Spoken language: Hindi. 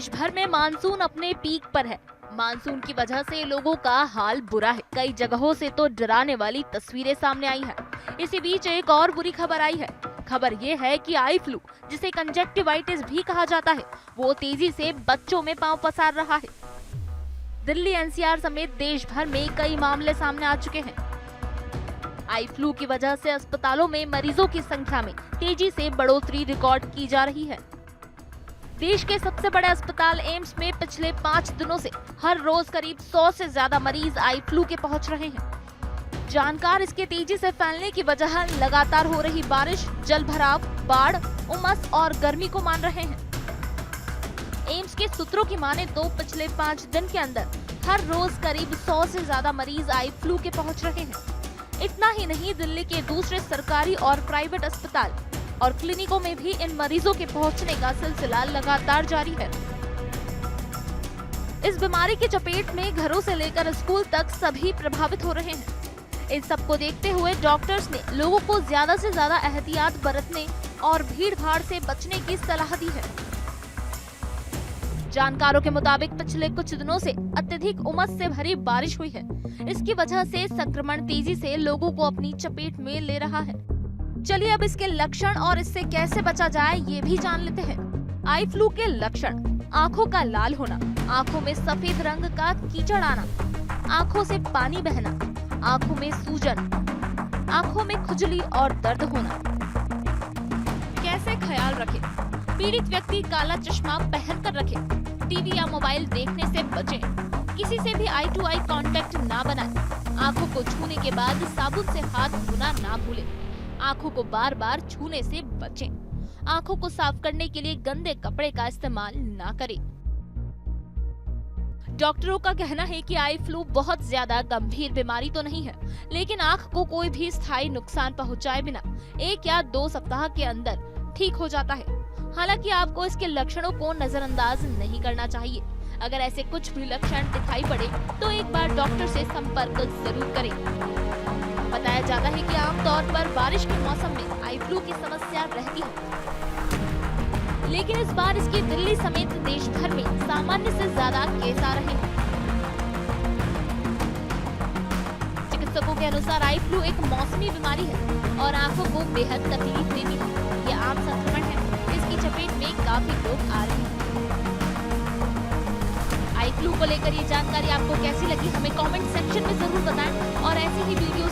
देश भर में मानसून अपने पीक पर है। मानसून की वजह से लोगों का हाल बुरा है। कई जगहों से तो डराने वाली तस्वीरें सामने आई है। इसी बीच एक और बुरी खबर आई है। खबर ये है कि आई फ्लू, जिसे कंजक्टिवाइटिस भी कहा जाता है, वो तेजी से बच्चों में पांव पसार रहा है। दिल्ली, एनसीआर समेत देश भर में कई मामले सामने आ चुके हैं। आई फ्लू की वजह से अस्पतालों में मरीजों की संख्या में तेजी से बढ़ोतरी रिकॉर्ड की जा रही है। देश के सबसे बड़े अस्पताल एम्स में पिछले 5 दिनों से हर रोज करीब 100 से ज्यादा मरीज आई फ्लू के पहुंच रहे हैं। जानकार इसके तेजी से फैलने की वजह लगातार हो रही बारिश, जल भराव, बाढ़, उमस और गर्मी को मान रहे हैं। एम्स के सूत्रों की माने तो पिछले 5 दिन के अंदर हर रोज करीब 100 से ज्यादा मरीज आई फ्लू के पहुंच रहे हैं। इतना ही नहीं, दिल्ली के दूसरे सरकारी और प्राइवेट अस्पताल और क्लिनिकों में भी इन मरीजों के पहुंचने का सिलसिला लगातार जारी है। इस बीमारी की चपेट में घरों से लेकर स्कूल तक सभी प्रभावित हो रहे हैं। इन सबको देखते हुए डॉक्टर्स ने लोगों को ज्यादा से ज्यादा एहतियात बरतने और भीड़-भाड़ से बचने की सलाह दी है। जानकारों के मुताबिक पिछले कुछ दिनों से अत्यधिक उमस से भरी बारिश हुई है। इसकी वजह से संक्रमण तेजी से लोगों को अपनी चपेट में ले रहा है। चलिए अब इसके लक्षण और इससे कैसे बचा जाए ये भी जान लेते हैं। आई फ्लू के लक्षण: आंखों का लाल होना, आंखों में सफेद रंग का कीचड़ आना, आंखों से पानी बहना, आंखों में सूजन, आंखों में खुजली और दर्द होना। कैसे ख्याल रखें? पीड़ित व्यक्ति काला चश्मा पहनकर रखें। टीवी या मोबाइल देखने से बचें। किसी से भी आई टू आई कांटेक्ट ना बनाएं। आंखों को छूने के बाद साबुन से हाथ धोना ना भूलें। आंखों को बार बार छूने से बचें। आंखों को साफ करने के लिए गंदे कपड़े का इस्तेमाल ना करें। डॉक्टरों का कहना है कि आई फ्लू बहुत ज्यादा गंभीर बीमारी तो नहीं है, लेकिन आंख को कोई भी स्थायी नुकसान पहुंचाए बिना 1 या 2 सप्ताह के अंदर ठीक हो जाता है। हालांकि आपको इसके लक्षणों को नजरअंदाज नहीं करना चाहिए। अगर ऐसे कुछ भी लक्षण दिखाई पड़े तो एक बार डॉक्टर से संपर्क जरूर करें। बताया जाता है कि आमतौर पर बारिश के मौसम में आई फ्लू की समस्या रहती है, लेकिन इस बार इसकी दिल्ली समेत देश भर में सामान्य से ज्यादा केस आ रहे हैं। चिकित्सकों के अनुसार आई फ्लू एक मौसमी बीमारी है और आंखों को बेहद तकलीफ देती है। ये आम संक्रमण है, इसकी चपेट में काफी लोग आ रहे हैं। आई फ्लू को लेकर ये जानकारी आपको कैसी लगी, हमें कमेंट सेक्शन में जरूर बताएं और ऐसी ही वीडियो